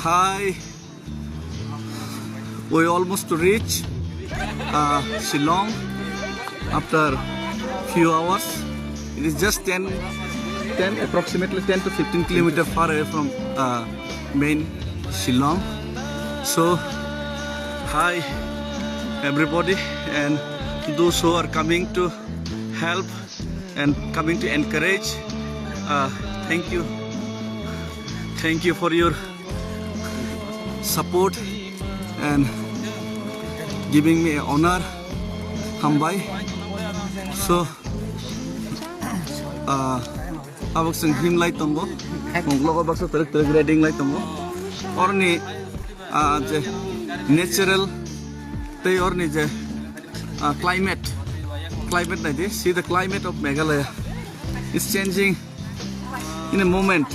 Hi, we almost reach Shillong after few hours. It is just 10 approximately 10 to 15 kilometers far away from main Shillong. So, hi everybody and those who are coming to help and coming to encourage. Thank you for your support and giving me honor, Hambai. So, abak sing him light tongo, monglo abak sa terik grading light tongo. Or ni je natural, te or ni je climate like this. See the climate of Meghalaya is changing in a moment.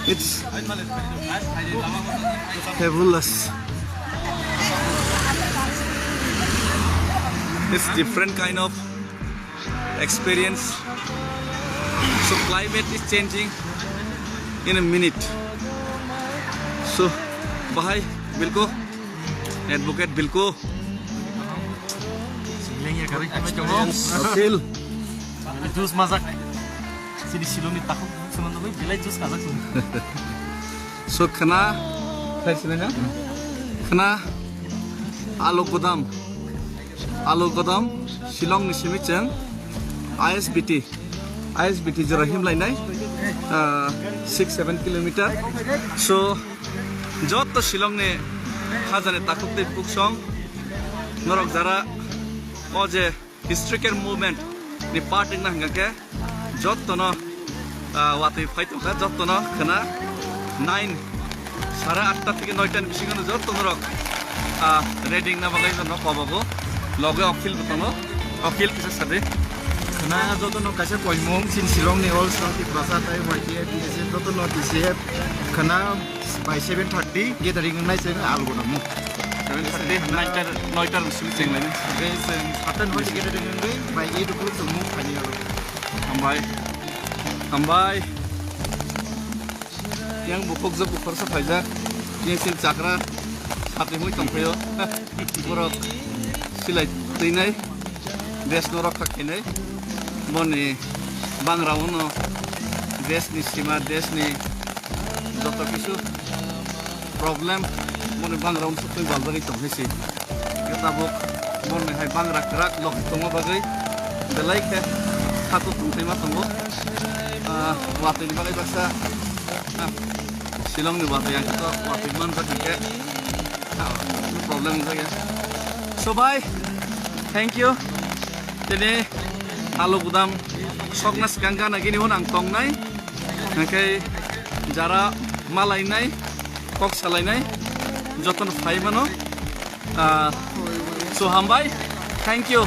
It's fabulous. It's different kind of experience. So climate is changing in a minute. So Bahai Bilko, Advocate Bilko. Akil. Jus masak. Sini silong ni takut semangat tu bila jus masak. So khana, khana alu kodam, Shillong ni simichang ISBT jerahim lain nai 6-7 kilometer. So jot to Shillong ne khazane takut te puksong norok jara oje historical movement ni part na hangake jot to no wati fight ka jot to no khana 9 সাড়ে 8টা থেকে 9টার বেশি কোনো যত নরক রেডিং না বাগাই জন্য পাবো লগে অখিল বতনো অখিল কিছু সাথে Kena joto no kasih poimong sin silong ni all song di plaza tai wajib di sini joto no di sini kena by 7:30 gathering nai sini alu namu. 9টার বেশি চেং লাইনে Guys, atan wajib gathering nai by 8 o'clock semua kani alu. Hambai yang bukuk je bukor sa faida yang sin chakra hati hui tongpeo borok silai teinai des norok khakinai boni bangrauno des ni sima des ni joto kisu problem boni bangraun sutoi balbari tonghesi ketabok boni hai bangra krak lok tongo bagai belai ke khatu tongtei ma tongo wati ni bagai baksa Shillong ni wati yang kita wati man sakit problem saja. So bye, thank you. Jadi alu gudam soknas gangga nagi ni honang tong nai, nakai jara malai nai, kok salai nai, joton fai mano. So hambai, thank you.